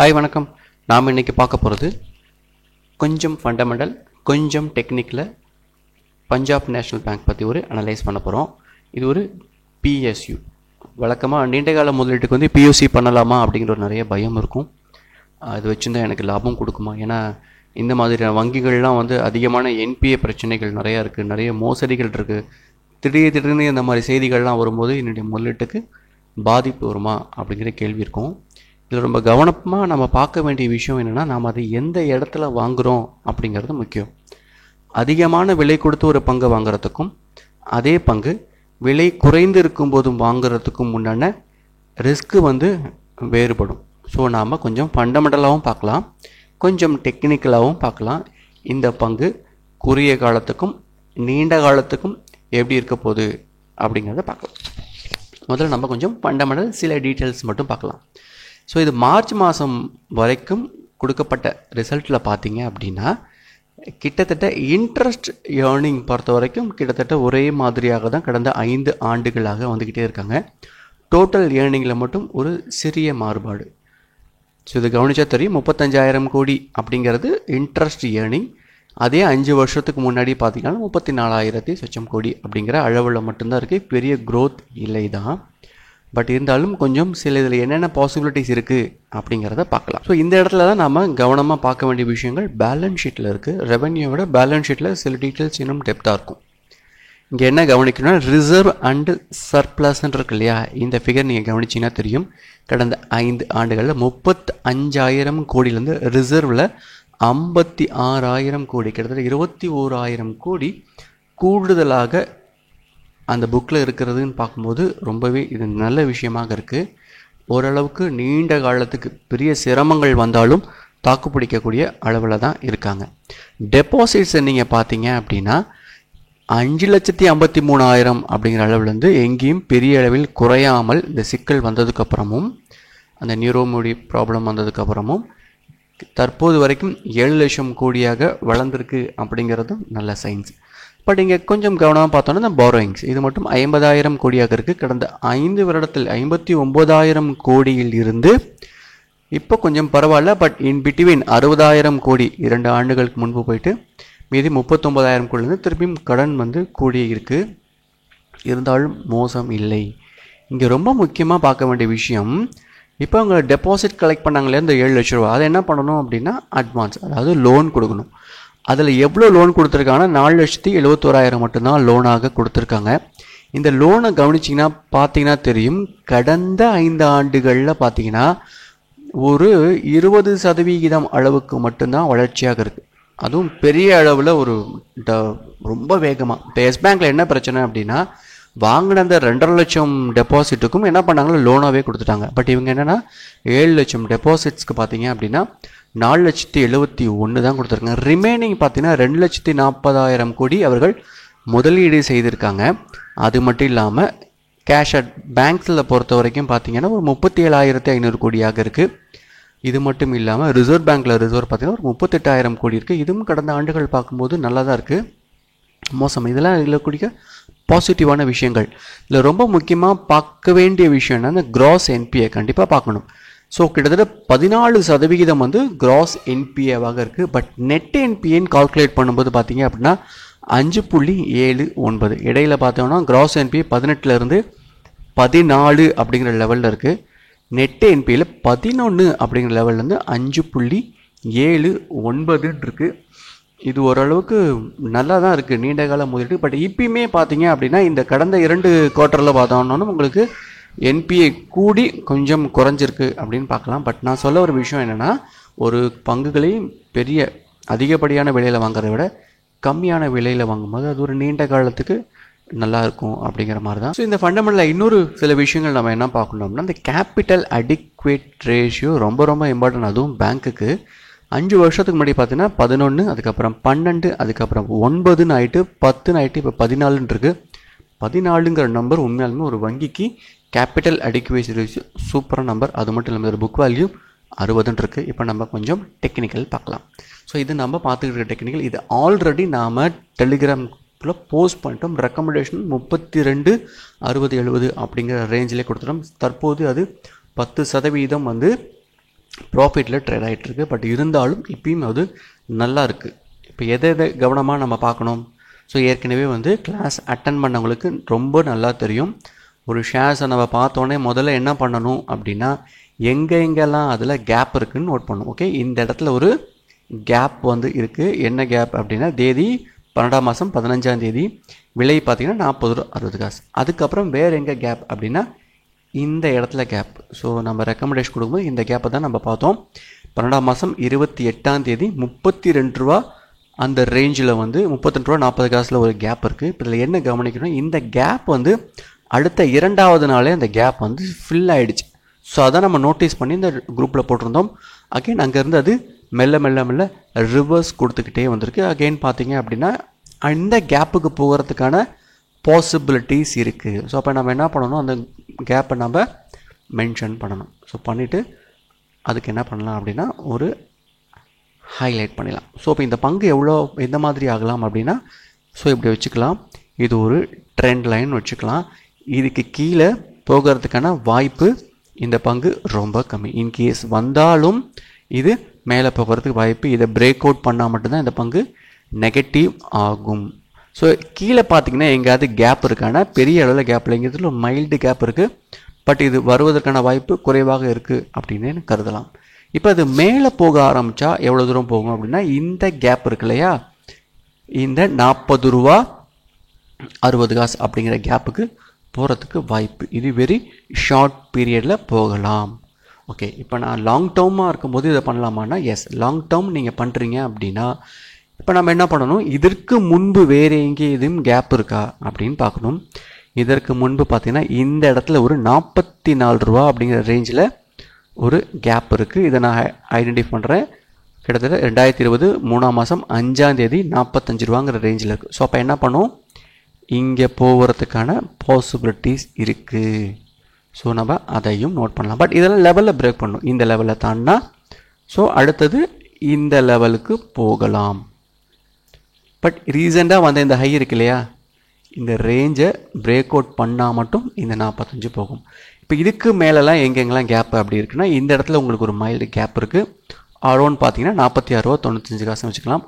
Hi வணக்கம். நாம் இன்றைக்கி பார்க்க போகிறது கொஞ்சம் ஃபண்டமெண்டல் கொஞ்சம் டெக்னிக்கில் பஞ்சாப் நேஷ்னல் பேங்க் பற்றி ஒரு அனலைஸ் பண்ண போகிறோம். இது ஒரு பிஎஸ்யூ. வழக்கமாக நீண்டகால முதலீட்டுக்கு வந்து பியூசி பண்ணலாமா அப்படிங்கிற ஒரு நிறைய பயம் இருக்கும். அது வச்சுருந்தா எனக்கு லாபம் கொடுக்குமா, ஏன்னா இந்த மாதிரியான வங்கிகள்லாம் வந்து அதிகமான என்பிஏ பிரச்சனைகள் நிறையா இருக்குது, நிறைய மோசடிகள் இருக்குது. திடீர்னு இந்த மாதிரி செய்திகள்லாம் வரும்போது என்னுடைய முதலீட்டுக்கு பாதிப்பு வருமா அப்படிங்கிற கேள்வி இருக்கும். இதில் ரொம்ப கவனமாக நம்ம பார்க்க வேண்டிய விஷயம் என்னென்னா, நாம் அதை எந்த இடத்துல வாங்குகிறோம் அப்படிங்கிறது முக்கியம். அதிகமான விலை கொடுத்து ஒரு பங்கு வாங்குறதுக்கும் அதே பங்கு விலை குறைந்து இருக்கும்போதும் வாங்குறதுக்கும் முன்னான ரிஸ்க்கு வந்து வேறுபடும். ஸோ நாம் கொஞ்சம் ஃபண்டமெண்டலாகவும் பார்க்கலாம், கொஞ்சம் டெக்னிக்கலாகவும் பார்க்கலாம். இந்த பங்கு குறுகிய காலத்துக்கும் நீண்ட காலத்துக்கும் எப்படி இருக்க போகுது அப்படிங்கிறத பார்க்கலாம். முதல்ல நம்ம கொஞ்சம் ஃபண்டமெண்டல் சில டீட்டெயில்ஸ் மட்டும் பார்க்கலாம். ஸோ இது மார்ச் மாதம் வரைக்கும் கொடுக்கப்பட்ட ரிசல்ட்டில் பார்த்தீங்க அப்படின்னா, கிட்டத்தட்ட இன்ட்ரெஸ்ட் ஏர்னிங் பொறுத்த வரைக்கும் கிட்டத்தட்ட ஒரே மாதிரியாக தான் கடந்த 5 ஆண்டுகளாக வந்துக்கிட்டே இருக்காங்க. டோட்டல் ஏர்னிங்கில் மட்டும் ஒரு சிறிய மாறுபாடு. ஸோ இது கவனிச்சா தெரியும், 35,000 கோடி அப்படிங்கிறது இன்ட்ரெஸ்ட் ஏர்னிங். அதே 5 வருஷத்துக்கு முன்னாடி பார்த்தீங்கன்னா 34,000 கோடி அப்படிங்கிற அளவில் மட்டும்தான் இருக்குது. பெரிய க்ரோத் இல்லை தான். பட் இருந்தாலும் கொஞ்சம் சில இதில் என்னென்ன பாசிபிலிட்டிஸ் இருக்குது அப்படிங்கிறத பார்க்கலாம். ஸோ இந்த இடத்துல தான் நாம் கவனமாக பார்க்க வேண்டிய விஷயங்கள் பேலன்ஸ் ஷீட்டில் இருக்குது. ரெவன்யூவோட பேலன்ஸ் ஷீட்டில் சில டீட்டெயில்ஸ் இன்னும் டெப்த்தாக இருக்கும். இங்கே என்ன கவனிக்கணும்னா, ரிசர்வ் அண்டு சர்ப்ளஸ்ன்னு இருக்கு இல்லையா, இந்த ஃபிகர் நீங்கள் கவனிச்சிங்கன்னா தெரியும். கடந்த 5 ஆண்டுகளில் 35,000 கோடியிலேருந்து ரிசர்வில் 56,000 கோடி, கிட்டத்தட்ட 21,000 கோடி கூடுதலாக அந்த புக்கில் இருக்கிறதுன்னு பார்க்கும்போது ரொம்பவே இது நல்ல விஷயமாக இருக்குது. ஓரளவுக்கு நீண்ட காலத்துக்கு பெரிய சிரமங்கள் வந்தாலும் தாக்கு பிடிக்கக்கூடிய அளவில் தான் இருக்காங்க. டெபாசிட்ஸை நீங்கள் பார்த்தீங்க அப்படின்னா 5,53,000 அப்படிங்கிற அளவுலேருந்து எங்கேயும் பெரிய அளவில் குறையாமல் இந்த சிக்கல் வந்ததுக்கப்புறமும் அந்த நியூரோமோடி ப்ராப்ளம் வந்ததுக்கப்புறமும் தற்போது வரைக்கும் 7 லட்சம் கோடியாக வளர்ந்துருக்கு அப்படிங்கிறதும் நல்ல சயின்ஸ். பட் இங்கே கொஞ்சம் கவனமாக பார்த்தோன்னா, இந்த பாரோயிங்ஸ் இது மட்டும் 50,000 கோடியாக இருக்குது. கடந்த 5 வருடத்தில் 59,000 கோடியில் இருந்து இப்போ கொஞ்சம் பரவாயில்ல. பட் இன் பிட்வீன் 60,000 கோடி 2 ஆண்டுகளுக்கு முன்பு போயிட்டு மீதி 39,000 கோடியிலேருந்து திருப்பியும் கடன் வந்து கூடி இருக்குது. இருந்தாலும் மோசம் இல்லை. இங்கே ரொம்ப முக்கியமாக பார்க்க வேண்டிய விஷயம், இப்போ அவங்க டெபாசிட் கலெக்ட் பண்ணாங்களே இந்த 7 லட்ச ரூபா, அதை என்ன பண்ணணும் அப்படின்னா அட்வான்ஸ், அதாவது லோன் கொடுக்கணும். அதில் எவ்வளோ லோன் கொடுத்துருக்காங்கன்னா 4,71,000 மட்டும்தான் லோனாக கொடுத்துருக்காங்க. இந்த லோனை கவனிச்சிங்கன்னா பார்த்தீங்கன்னா தெரியும், கடந்த 5 ஆண்டுகளில் பார்த்தீங்கன்னா ஒரு 20% அளவுக்கு மட்டும்தான் வளர்ச்சியாக இருக்குது. அதுவும் பெரிய அளவில் ஒரு ரொம்ப வேகமாக. இப்போ எஸ் பேங்க்கில் என்ன பிரச்சனை அப்படின்னா, வாங்கின அந்த 2.5 லட்சம் டெபாசிட்டுக்கும் என்ன பண்ணாங்களோ லோனாகவே கொடுத்துட்டாங்க. பட் இவங்க என்னென்னா 7 லட்சம் டெபாசிட்ஸ்க்கு பார்த்தீங்க அப்படின்னா 4,71,000 தான் கொடுத்துருக்காங்க. ரிமைனிங் பார்த்தீங்கன்னா 2,40,000 கோடி அவர்கள் முதலீடு செய்திருக்காங்க. அது மட்டும் இல்லாமல் கேஷ் அட் பேங்க்ஸில் பொறுத்த வரைக்கும் பார்த்தீங்கன்னா ஒரு 37,500 கோடியாக இருக்குது. இது மட்டும் இல்லாமல் ரிசர்வ் பேங்க்கில் ரிசர்வ் பார்த்தீங்கன்னா ஒரு 38,000 கோடி இருக்குது. இதுவும் கடந்த ஆண்டுகள் பார்க்கும்போது நல்லா தான் இருக்குது. மோசம் இதெல்லாம் இதில் கூடிய பாசிட்டிவான விஷயங்கள். இதில் ரொம்ப முக்கியமாக பார்க்க வேண்டிய விஷயம் என்ன, அந்த கிராஸ் என்பிஏ கண்டிப்பாக பார்க்கணும். ஸோ கிட்டத்தட்ட 14% வந்து கிராஸ் என்பிஏவாக இருக்குது. பட் நெட் என்பிஏன்னு கால்குலேட் பண்ணும்போது பார்த்தீங்க அப்படின்னா 5.79. இடையில பார்த்தோம்னா கிராஸ் என்பிஏ 18லேருந்து 14 அப்படிங்கிற லெவலில் இருக்குது. நெட் என்பிஏல 11 அப்படிங்கிற லெவல்லேருந்து 5.79 இருக்குது. இது ஓரளவுக்கு நல்லா தான் இருக்குது நீண்ட கால முதலீடு. பட் இப்பயுமே பார்த்தீங்க அப்படின்னா இந்த கடந்த 2 குவார்ட்டரில் பார்த்தோம்னா உங்களுக்கு என்பிஏ கூடி கொஞ்சம் குறைஞ்சிருக்கு அப்படின்னு பார்க்கலாம். பட் நான் சொல்ல ஒரு விஷயம் என்னென்னா, ஒரு பங்குகளையும் பெரிய அதிகப்படியான விலையில் வாங்குறத விட கம்மியான விலையில் வாங்கும்போது அது ஒரு நீண்ட காலத்துக்கு நல்லா இருக்கும் அப்படிங்கிற மாதிரி தான். ஸோ இந்த ஃபண்டமெண்டலில் இன்னொரு சில விஷயங்கள் நம்ம என்ன பார்க்கணும்னா, இந்த கேபிட்டல் அடிக்வேட் ரேஷியோ ரொம்ப ரொம்ப இம்பார்ட்டன்ட். அதுவும் பேங்க்குக்கு 5 வருஷத்துக்கு முன்னாடி பார்த்தீங்கன்னா 11, அதுக்கப்புறம் 12, அதுக்கப்புறம் 9ன்னு ஆகிட்டு 10ன்னு ஆகிட்டு இப்போ 14 இருக்குது. 14ங்கிற நம்பர் உண்மையாலுமே ஒரு வங்கிக்கு கேபிட்டல் அடிக்வேசி ரேஷியோ சூப்பரான நம்பர். அது மட்டும் இல்லாமல் ஒரு புக் வேல்யூ 60 இருக்குது. இப்போ நம்ம கொஞ்சம் டெக்னிக்கல் பார்க்கலாம். ஸோ இது நம்ம பார்த்துக்கிட்டு இருக்க டெக்னிக்கல். இது ஆல்ரெடி நாம் டெலிகிராமில் போஸ்ட் பண்ணிட்டோம். ரெக்கமெண்டேஷன் 32, 60, 70 அப்படிங்கிற ரேஞ்சிலே கொடுத்துட்டோம். தற்போது அது 10% வந்து ப்ராஃபிட்டில் ட்ரேட் ஆகிட்டுருக்கு. பட் இருந்தாலும் இப்பயும் அது நல்லா இருக்குது. இப்போ எதை கவனமாக நம்ம பார்க்கணும்? ஸோ ஏற்கனவே கிளாஸ் அட்டன் பண்ணவங்களுக்கு ரொம்ப நல்லா தெரியும். ஒரு ஷேர்ஸை நம்ம பார்த்தோன்னே முதல்ல என்ன பண்ணணும் அப்படின்னா எங்கெங்கெல்லாம் அதில் கேப் இருக்குதுன்னு நோட் பண்ணணும். ஓகே, இந்த இடத்துல ஒரு கேப் இருக்குது. என்ன கேப் அப்படின்னா தேதி 12ஆம் மாதம் 15ஆம் தேதி, விலை பார்த்தீங்கன்னா 40 ரூபா 60 காசு. அதுக்கப்புறம் வேறு எங்கே கேப் அப்படின்னா இந்த இடத்துல கேப். ஸோ நம்ம ரெக்கமெண்டேஷன் கொடுக்கும்போது இந்த கேப்பை தான் நம்ம பார்த்தோம். 12ஆம் மாதம் 28ஆம் தேதி 32 ரூபா அந்த ரேஞ்சில் 32 ரூபா 40 காசில் ஒரு கேப் இருக்குது. இப்போ இதில் என்ன கவனிக்கணும், இந்த கேப் அடுத்த 2வது நாளே அந்த கேப் ஃபில் ஆகிடுச்சு. ஸோ அதை நம்ம நோட்டீஸ் பண்ணி இந்த குரூப்பில் போட்டிருந்தோம். அகெயின் அங்கேருந்து அது மெல்ல மெல்ல மெல்ல ரிவர்ஸ் கொடுத்துக்கிட்டே வந்திருக்கு. அகெயின் பார்த்தீங்க அப்படின்னா அந்த கேப்புக்கு போகிறதுக்கான பாசிபிலிட்டிஸ் இருக்குது. ஸோ அப்போ நம்ம என்ன பண்ணணும், அந்த கேப்பை நம்ம மென்ஷன் பண்ணணும். ஸோ பண்ணிவிட்டு அதுக்கு என்ன பண்ணலாம் அப்படின்னா ஒரு ஹைலைட் பண்ணிடலாம். ஸோ இப்போ இந்த பங்கு எந்த மாதிரி ஆகலாம் அப்படின்னா ஸோ இப்படி வச்சுக்கலாம். இது ஒரு ட்ரெண்ட் லைன் வச்சுக்கலாம். இதுக்கு கீழே போகிறதுக்கான வாய்ப்பு இந்த பங்கு ரொம்ப கம்மி. இன்கேஸ் வந்தாலும் இது மேலே போகிறதுக்கு வாய்ப்பு. இதை பிரேக் அவுட் பண்ணால் மட்டும்தான் இந்த பங்கு நெகட்டிவ் ஆகும். ஸோ கீழே பார்த்தீங்கன்னா எங்கேயாவது கேப் இருக்கான பெரிய அளவில் கேப் இல்லைங்கிறதுல ஒரு மைல்டு கேப் இருக்குது. பட் இது வருவதற்கான வாய்ப்பு குறைவாக இருக்குது அப்படின்னு கருதலாம். இப்போ அது மேலே போக ஆரம்பித்தா எவ்வளோ தூரம் போகும் அப்படின்னா இந்த கேப் இருக்கு இல்லையா, இந்த 40 ரூபா 60 காசு அப்படிங்கிற கேப்புக்கு போகிறதுக்கு வாய்ப்பு. இது வெரி ஷார்ட் பீரியடில் போகலாம். ஓகே, இப்போ நான் லாங் டேர்மாக இருக்கும்போது இதை பண்ணலாமான்னா எஸ், லாங் டேர்ம் நீங்கள் பண்ணுறீங்க அப்படின்னா இப்போ நம்ம என்ன பண்ணணும், இதற்கு முன்பு வேறு எங்கேயும் கேப் இருக்கா அப்படின்னு பார்க்கணும். இதற்கு முன்பு பார்த்தீங்கன்னா இந்த இடத்துல ஒரு 44 ரூபா அப்படிங்கிற ரேஞ்சில் ஒரு கேப் இருக்குது. இதை நான் ஐடென்டிஃபை பண்ணுறேன். கிட்டத்தட்ட 2020 3ஆம் மாதம் 5ஆம் தேதி 45 ரூபாங்கிற ரேஞ்சில் இருக்குது. ஸோ அப்போ என்ன பண்ணும், இங்கே போகிறதுக்கான பாசிபிலிட்டிஸ் இருக்குது. ஸோ நம்ம அதையும் நோட் பண்ணலாம். பட் இதெல்லாம் லெவலில் பிரேக் பண்ணணும். இந்த லெவலில் தாண்டினா ஸோ அடுத்தது இந்த லெவலுக்கு போகலாம். பட் ரீசெண்டாக இந்த ஹை இருக்கு இல்லையா, இந்த ரேஞ்சை பிரேக் அவுட் பண்ணால் மட்டும் இந்த 45 போகும். இப்போ இதுக்கு மேலெலாம் எங்கெங்கெல்லாம் கேப் அப்படி இருக்குன்னா இந்த இடத்துல உங்களுக்கு ஒரு மைல்டு கேப் இருக்குது. அரௌண்ட் பார்த்தீங்கன்னா 46 ரூபா 95 காசுன்னு வச்சுக்கலாம்.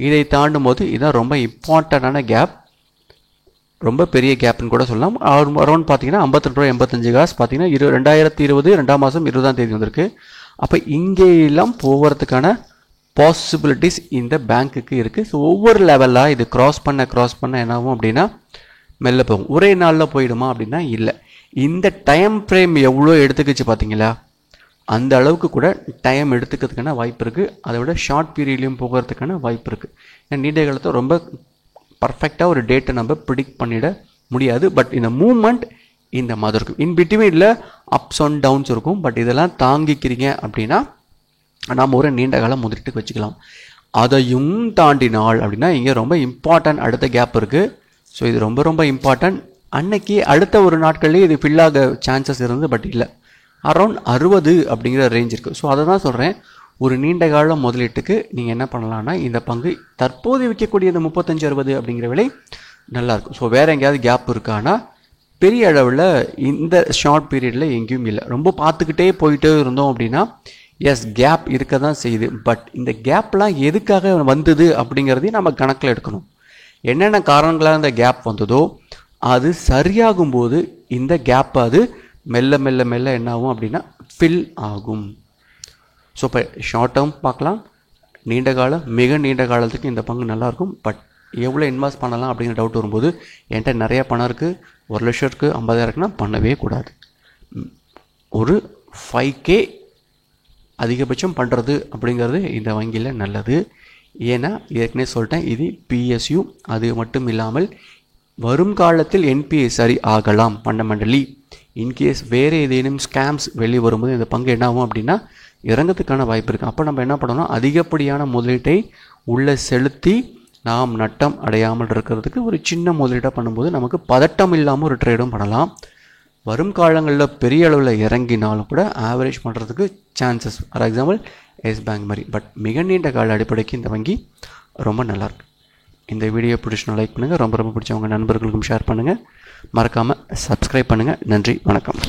இதை தாண்டும் போது இதுதான் ரொம்ப இம்பார்ட்டண்டான கேப், ரொம்ப பெரிய கேப்னு கூட சொல்லலாம். அரௌண்ட் பார்த்தீங்கன்னா 52 ரூபா 85 காசு பார்த்தீங்கன்னா 2020 2ஆம் மாதம் 20ஆம் தேதி வந்திருக்கு. அப்போ இங்கேயெல்லாம் போகிறதுக்கான பாசிபிலிட்டிஸ் இந்த பேங்க்குக்கு இருக்குது. ஸோ ஒவ்வொரு லெவலாக இது கிராஸ் பண்ண என்னாகும் அப்படின்னா மெல்ல போகும். ஒரே நாளில் போயிடுமா அப்படின்னா இல்லை. இந்த டைம் ஃப்ரேம் எவ்வளோ எடுத்துக்கிச்சு பார்த்தீங்களா, அந்த அளவுக்கு கூட டைம் எடுத்துக்கிறதுக்கான வாய்ப்பு இருக்குது. அதை விட ஷார்ட் பீரியட்லேயும் போகிறதுக்கான வாய்ப்பு இருக்குது. ஏன்னா நீண்ட காலத்தை ரொம்ப பர்ஃபெக்டாக ஒரு டேட்டை நம்ம ப்ரிடிக்ட் பண்ணிட முடியாது. பட் இந்த மூமெண்ட் இந்த மாதிரி இருக்கும். இன் பிட்வீனில் அப்ஸ் அண்ட் டவுன்ஸ் இருக்கும். பட் இதெல்லாம் தாங்கிக்கிறீங்க அப்படின்னா நாம் ஒரு நீண்ட காலம் முதலீட்டுக்கு வச்சுக்கலாம். அதையும் தாண்டினால் அப்படின்னா இங்கே ரொம்ப இம்பார்ட்டன்ட் அடுத்த கேப் இருக்குது. ஸோ இது ரொம்ப ரொம்ப இம்பார்ட்டன்ட். அன்னைக்கு அடுத்த ஒரு நாட்கள்லேயே இது ஃபில் ஆக சான்சஸ் இருந்து, பட் இல்லை, அரௌண்ட் 60 அப்படிங்கிற ரேஞ்ச் இருக்குது. ஸோ அதை தான் சொல்கிறேன், ஒரு நீண்ட கால முதலீட்டுக்கு நீங்கள் என்ன பண்ணலான்னா இந்த பங்கு தற்போது விற்கக்கூடிய இந்த 35-60 அப்படிங்கிற விலை நல்லாயிருக்கும். ஸோ வேறு எங்கேயாவது கேப் இருக்கான்னா பெரிய அளவில் இந்த ஷார்ட் பீரியடில் எங்கேயும் இல்லை. ரொம்ப பார்த்துக்கிட்டே போயிட்டே இருந்தோம் அப்படின்னா எஸ் கேப் இருக்க தான் செய்யுது. பட் இந்த கேப்லாம் எதுக்காக வந்தது அப்படிங்கிறதையும் நம்ம கணக்கில் எடுக்கணும். என்னென்ன காரணங்களாக இந்த கேப் வந்ததோ அது சரியாகும் போது இந்த கேப் அது மெல்ல மெல்ல மெல்ல என்ன ஆகும் அப்படின்னா ஃபில் ஆகும். ஸோ இப்போ ஷார்ட் டேர்ம் பார்க்கலாம், நீண்ட காலம், மிக நீண்ட காலத்துக்கு இந்த பங்கு நல்லாயிருக்கும். பட் எவ்வளோ இன்வெஸ்ட் பண்ணலாம் அப்படிங்கிற டவுட் வரும்போது என்கிட்ட நிறைய பணம் இருக்குது, 1 லட்சம் இருக்குது, 50,000 இருக்குன்னா பண்ணவே கூடாது. ஒரு 5K அதிகபட்சம் பண்ணுறது அப்படிங்கிறது இந்த வங்கியில் நல்லது. ஏன்னா ஏற்கனவே சொல்லிட்டேன், இது PSU. அது மட்டும் இல்லாமல் வரும் காலத்தில் NPA சரி ஆகலாம். ஃபண்டமெண்டலி இன்கேஸ் வேறு ஏதேனும் ஸ்கேம்ஸ் வெளியே வரும்போது இந்த பங்கு என்ன ஆகும் அப்படின்னா இறங்கிறதுக்கான வாய்ப்பு இருக்குது. அப்போ நம்ம என்ன பண்ணணும், அதிகப்படியான முதலீட்டை உள்ளே செலுத்தி நாம் நட்டம் அடையாமல் இருக்கிறதுக்கு ஒரு சின்ன முதலீட்டாக பண்ணும்போது நமக்கு பதட்டம் இல்லாமல் ஒரு ட்ரேடும் பண்ணலாம். வரும் காலங்களில் பெரிய அளவில் இறங்கினாலும் கூட ஆவரேஜ் பண்ணுறதுக்கு chances, for example Yes Bank மாதிரி. பட் மிக நீண்ட கால அடிப்படைக்கு இந்த வங்கி ரொம்ப நல்லாயிருக்கு. இந்த வீடியோ பிடிச்சினா லைக் பண்ணுங்கள், ரொம்ப ரொம்ப பிடிச்சவங்க நண்பர்களுக்கும் ஷேர் பண்ணுங்கள், மறக்காமல் சப்ஸ்கிரைப் பண்ணுங்கள். நன்றி, வணக்கம்.